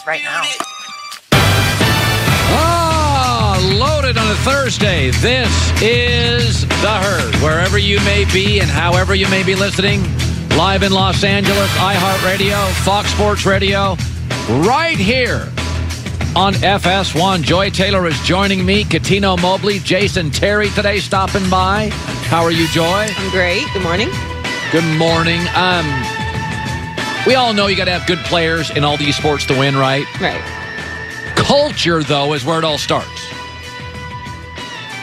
right now. Loaded on a Thursday. This is The Herd. Wherever you may be and however you may be listening, live in Los Angeles, iHeartRadio, Fox Sports Radio, right here on FS1. Joy Taylor is joining me. Katino Mobley, Jason Terry today stopping by. How are you, Joy? I'm great. Good morning. Good morning. We all know you got to have good players in all these sports to win, right? Right. Culture, though, is where it all starts.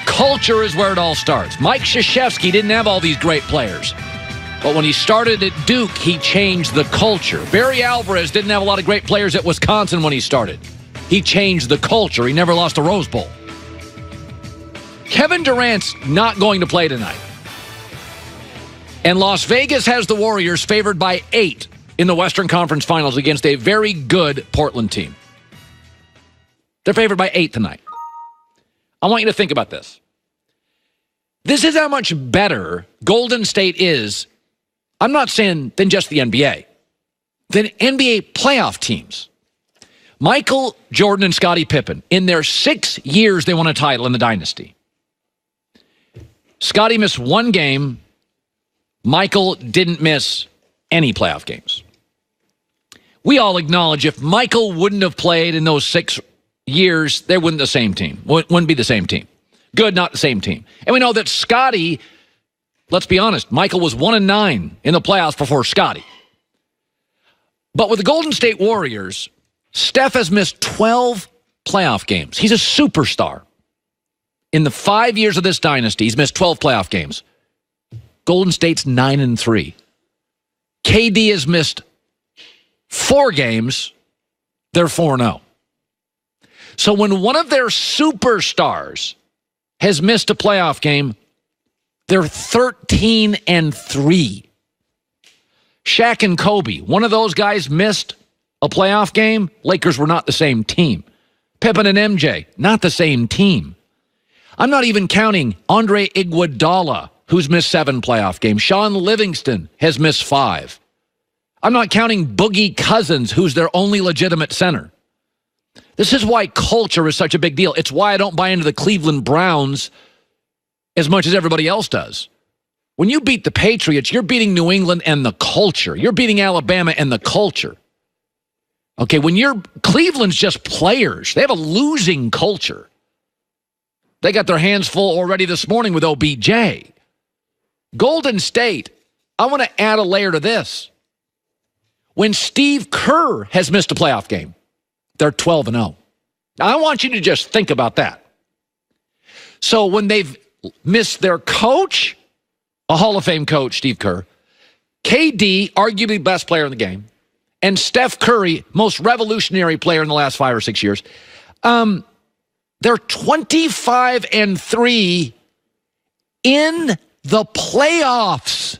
Culture is where it all starts. Mike Krzyzewski didn't have all these great players. But when he started at Duke, he changed the culture. Barry Alvarez didn't have a lot of great players at Wisconsin when he started. He changed the culture. He never lost a Rose Bowl. Kevin Durant's not going to play tonight. And Las Vegas has the Warriors favored by 8 in the Western Conference Finals against a very good Portland team. They're favored by 8 tonight. I want you to think about this. This is how much better Golden State is, I'm not saying than just the NBA, than NBA playoff teams. Michael Jordan and Scottie Pippen, in their 6 years they won a title in the dynasty. Scottie missed 1 game. Michael didn't miss any playoff games. We all acknowledge if Michael wouldn't have played in those 6 years, they wouldn't be the same team. Wouldn't be the same team. Good, not the same team. And we know that Scottie, let's be honest, Michael was 1-9 in the playoffs before Scottie. But with the Golden State Warriors, Steph has missed 12 playoff games. He's a superstar. In the 5 years of this dynasty, he's missed 12 playoff games. Golden State's 9-3. KD has missed 4 games. They're 4-0. So when one of their superstars has missed a playoff game, they're 13-3. Shaq and Kobe, one of those guys missed a playoff game. Lakers were not the same team. Pippen and MJ, not the same team. I'm not even counting Andre Iguodala, who's missed 7 playoff games. Sean Livingston has missed 5. I'm not counting Boogie Cousins, who's their only legitimate center. This is why culture is such a big deal. It's why I don't buy into the Cleveland Browns as much as everybody else does. When you beat the Patriots, you're beating New England and the culture. You're beating Alabama and the culture. Okay, when Cleveland's just players. They have a losing culture. They got their hands full already this morning with OBJ. Golden State, I want to add a layer to this. When Steve Kerr has missed a playoff game, they're 12-0. Now, I want you to just think about that. So when they've missed their coach, a Hall of Fame coach, Steve Kerr, KD, arguably best player in the game, and Steph Curry, most revolutionary player in the last 5 or 6 years, they're 25-3 in the playoffs.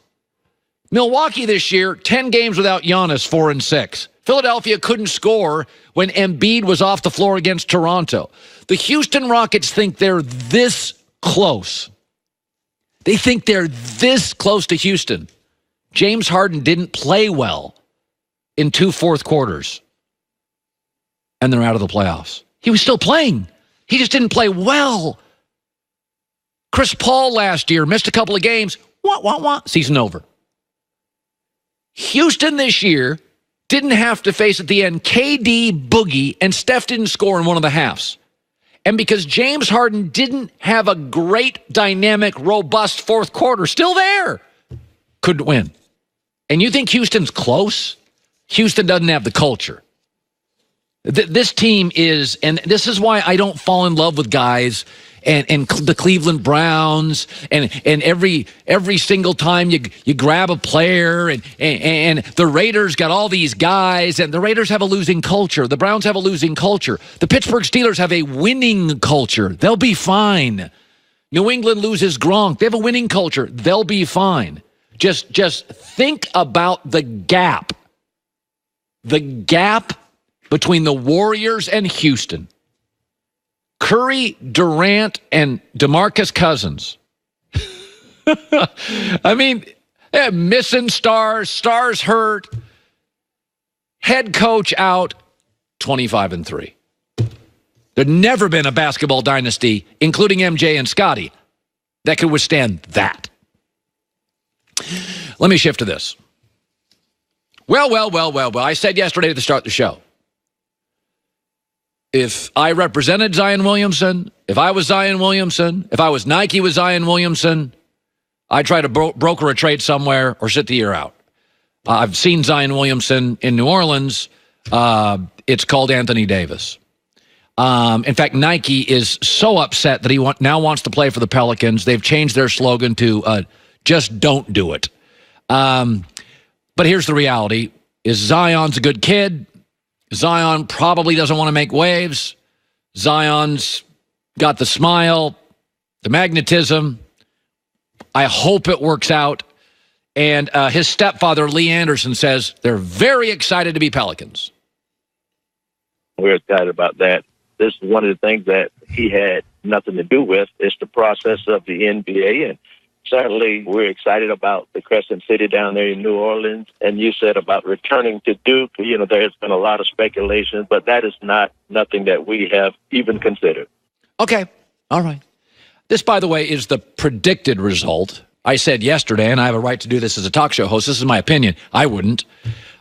Milwaukee this year, 10 games without Giannis, 4-6. Philadelphia couldn't score when Embiid was off the floor against Toronto. The Houston Rockets think they're this close. They think they're this close to Houston. James Harden didn't play well in 2 fourth quarters, and they're out of the playoffs. He was still playing. He just didn't play well. Chris Paul last year missed a couple of games. Season over. Houston this year didn't have to face at the end KD, Boogie, and Steph didn't score in one of the halves. And because James Harden didn't have a great, dynamic, robust fourth quarter, still there, couldn't win. And you think Houston's close? Houston doesn't have the culture. This team is, and this is why I don't fall in love with guys and the Cleveland Browns and every single time you grab a player and the Raiders got all these guys, and the Raiders have a losing culture. The Browns have a losing culture. The Pittsburgh Steelers have a winning culture. They'll be fine. New England loses Gronk. They have a winning culture. They'll be fine. Just think about the gap. The gap between the Warriors and Houston. Curry, Durant, and DeMarcus Cousins. I mean, missing stars hurt, head coach out, 25-3. There'd never been a basketball dynasty, including MJ and Scotty, that could withstand that. Let me shift to this. Well. I said yesterday to start the show, if I represented Zion Williamson, if I was Zion Williamson, if I was Nike with Zion Williamson, I'd try to broker a trade somewhere or sit the year out. I've seen Zion Williamson in New Orleans. It's called Anthony Davis. In fact, Nike is so upset that he now wants to play for the Pelicans. They've changed their slogan to just don't do it. But here's the reality, is Zion's a good kid. Zion probably doesn't want to make waves. Zion's got the smile, the magnetism. I hope it works out. And his stepfather, Lee Anderson, says they're very excited to be Pelicans. We're excited about that. This is one of the things that he had nothing to do with. It's the process of the NBA. And certainly we're excited about the Crescent City down there in New Orleans. And you said about returning to Duke. You know, there's been a lot of speculation, but that is nothing that we have even considered. Okay. All right. This, by the way, is the predicted result. I said yesterday, and I have a right to do this as a talk show host. This is my opinion. I wouldn't.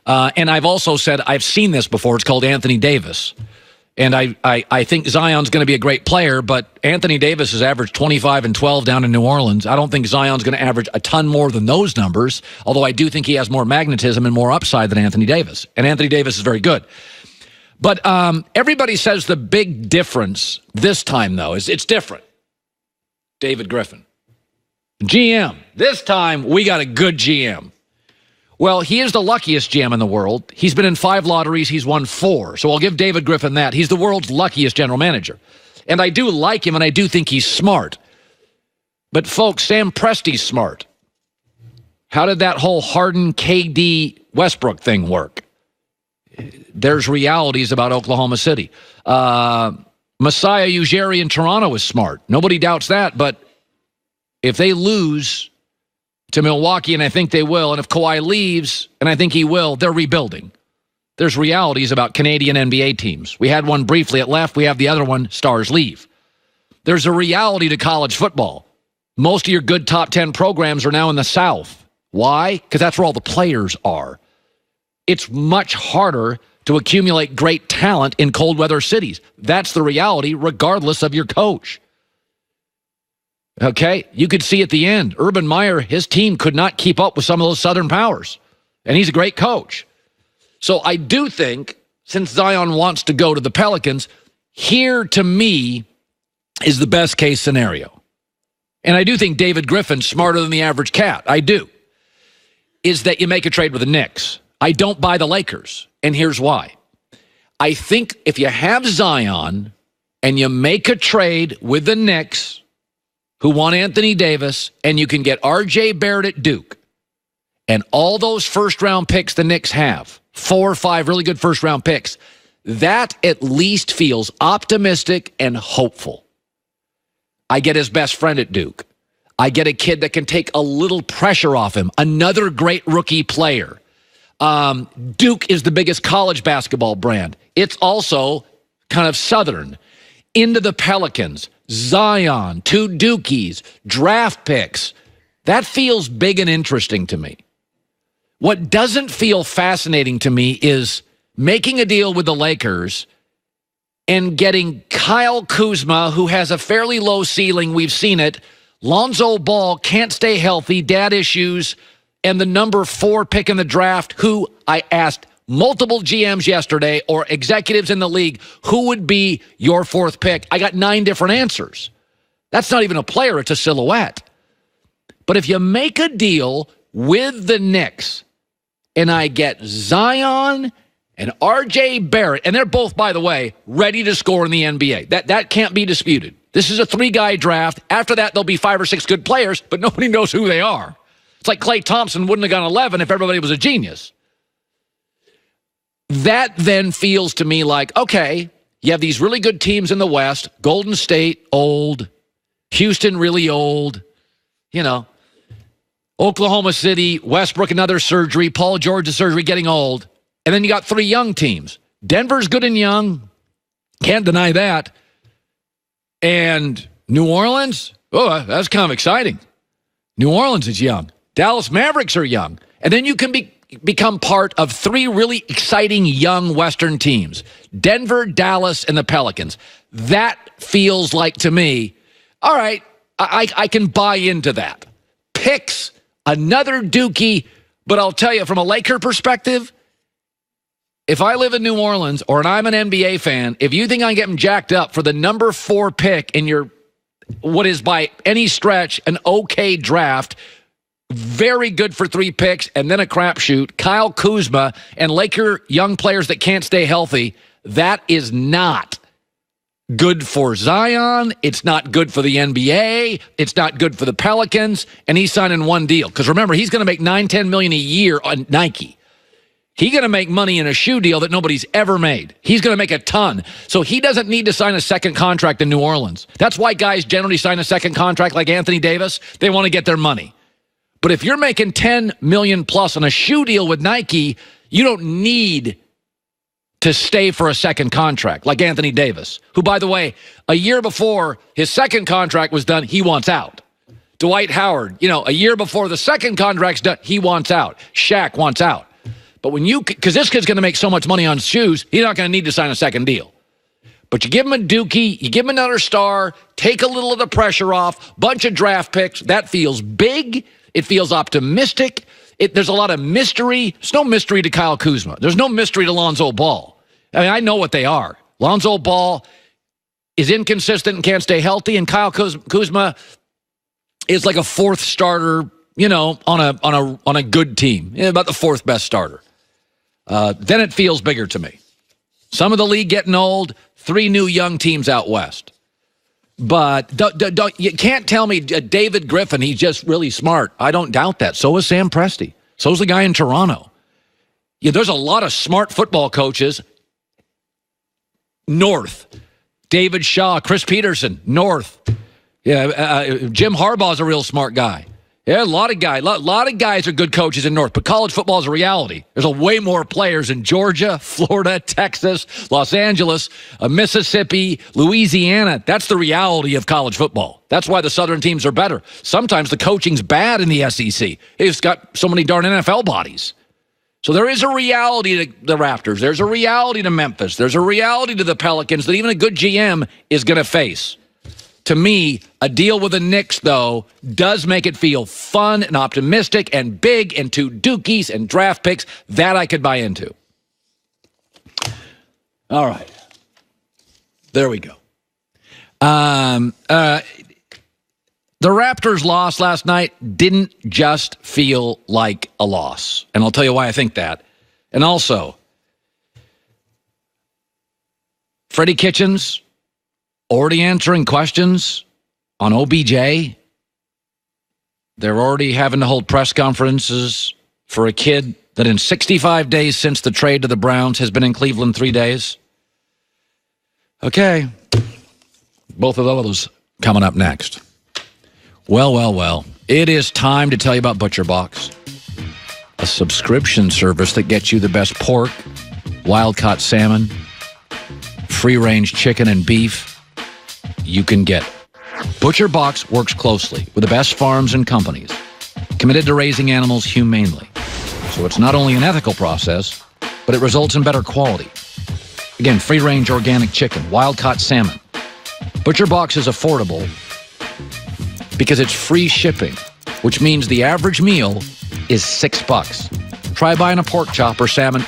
And I've also said I've seen this before. It's called Anthony Davis. And I think Zion's going to be a great player, but Anthony Davis has averaged 25 and 12 down in New Orleans. I don't think Zion's going to average a ton more than those numbers, although I do think he has more magnetism and more upside than Anthony Davis. And Anthony Davis is very good. But everybody says the big difference this time, though, is it's different. David Griffin. GM. This time, we got a good GM. Well, he is the luckiest GM in the world. He's been in 5 lotteries. He's won 4. So I'll give David Griffin that. He's the world's luckiest general manager. And I do like him, and I do think he's smart. But, folks, Sam Presti's smart. How did that whole Harden, KD, Westbrook thing work? There's realities about Oklahoma City. Masai Ujiri in Toronto is smart. Nobody doubts that. But if they lose to Milwaukee, and I think they will, and if Kawhi leaves, and I think he will, they're rebuilding. There's realities about Canadian NBA teams. We had one briefly, it left. We have the other one, stars leave. There's a reality to college football. Most of your good top 10 programs are now in the South. Why? Because that's where all the players are. It's much harder to accumulate great talent in cold weather cities. That's the reality, regardless of your coach. Okay, you could see at the end, Urban Meyer, his team could not keep up with some of those Southern powers. And he's a great coach. So I do think, since Zion wants to go to the Pelicans, here to me is the best case scenario. And I do think David Griffin's smarter than the average cat. I do. Is that you make a trade with the Knicks. I don't buy the Lakers. And here's why. I think if you have Zion and you make a trade with the Knicks, who want Anthony Davis, and you can get R.J. Barrett at Duke, and all those first-round picks the Knicks have, 4 or 5 really good first-round picks, that at least feels optimistic and hopeful. I get his best friend at Duke. I get a kid that can take a little pressure off him, another great rookie player. Duke is the biggest college basketball brand. It's also kind of Southern. Into the Pelicans, Zion, 2 Dukies, draft picks. That feels big and interesting to me. What doesn't feel fascinating to me is making a deal with the Lakers and getting Kyle Kuzma, who has a fairly low ceiling. We've seen it. Lonzo Ball can't stay healthy, dad issues, and the number 4 pick in the draft, who I asked multiple GMs yesterday or executives in the league, who would be your 4th pick? I got 9 different answers. That's not even a player, it's a silhouette. But if you make a deal with the Knicks and I get Zion and R.J. Barrett, and they're both, by the way, ready to score in the NBA. That can't be disputed. This is a 3-guy draft. After that, there'll be 5 or 6 good players, but nobody knows who they are. It's like Klay Thompson wouldn't have gone 11 if everybody was a genius. That then feels to me like, okay, you have these really good teams in the West. Golden State, old. Houston, really old. You know, Oklahoma City, Westbrook, another surgery. Paul George's surgery, getting old. And then you got 3 young teams. Denver's good and young. Can't deny that. And New Orleans, that's kind of exciting. New Orleans is young. Dallas Mavericks are young. And then you can become part of three really exciting young Western teams. Denver, Dallas, and the Pelicans. That feels like, to me, all right, I can buy into that. Picks, another Dookie, but I'll tell you, from a Laker perspective, if I live in New Orleans or I'm an NBA fan, if you think I'm getting jacked up for the number 4 pick in your, what is by any stretch, an okay draft, very good for 3 picks, and then a crapshoot, Kyle Kuzma, and Laker young players that can't stay healthy, that is not good for Zion. It's not good for the NBA. It's not good for the Pelicans. And he's signing one deal. Because remember, he's going to make $9-10 million a year on Nike. He's going to make money in a shoe deal that nobody's ever made. He's going to make a ton. So he doesn't need to sign a second contract in New Orleans. That's why guys generally sign a second contract like Anthony Davis. They want to get their money. But if you're making $10 million plus on a shoe deal with Nike, you don't need to stay for a second contract like Anthony Davis, who, by the way, a year before his second contract was done, he wants out. Dwight Howard, a year before the second contract's done, he wants out. Shaq wants out. But because this kid's going to make so much money on shoes, he's not going to need to sign a second deal. But you give him a Dookie, you give him another star, take a little of the pressure off, bunch of draft picks. That feels big. It feels optimistic. There's a lot of mystery. There's no mystery to Kyle Kuzma. There's no mystery to Lonzo Ball. I mean, I know what they are. Lonzo Ball is inconsistent and can't stay healthy, and Kyle Kuzma is like a 4th starter, on a good team, about the 4th best starter. Then it feels bigger to me. Some of the league getting old, 3 new young teams out west. But you can't tell me David Griffin, he's just really smart. I don't doubt that. So is Sam Presti. So is the guy in Toronto. Yeah, there's a lot of smart football coaches. North. David Shaw, Chris Peterson, North. Yeah, Jim Harbaugh's a real smart guy. Yeah, a lot of guys are good coaches in North, but college football is a reality. There's way more players in Georgia, Florida, Texas, Los Angeles, Mississippi, Louisiana. That's the reality of college football. That's why the Southern teams are better. Sometimes the coaching's bad in the SEC. It's got so many darn NFL bodies. So there is a reality to the Raptors. There's a reality to Memphis. There's a reality to the Pelicans that even a good GM is going to face. To me, a deal with the Knicks, though, does make it feel fun and optimistic and big, and 2 Dookies and draft picks. That I could buy into. All right. There we go. The Raptors' loss last night didn't just feel like a loss. And I'll tell you why I think that. And also, Freddie Kitchens already answering questions on OBJ. They're already having to hold press conferences for a kid that in 65 days since the trade to the Browns has been in Cleveland 3 days. Okay. Both of those coming up next. Well. It is time to tell you about ButcherBox, a subscription service that gets you the best pork, wild-caught salmon, free-range chicken and beef you can get. ButcherBox works closely with the best farms and companies committed to raising animals humanely. So it's not only an ethical process, but it results in better quality. Again, free-range organic chicken, wild-caught salmon. ButcherBox is affordable because it's free shipping, which means the average meal is $6. Try buying a pork chop or salmon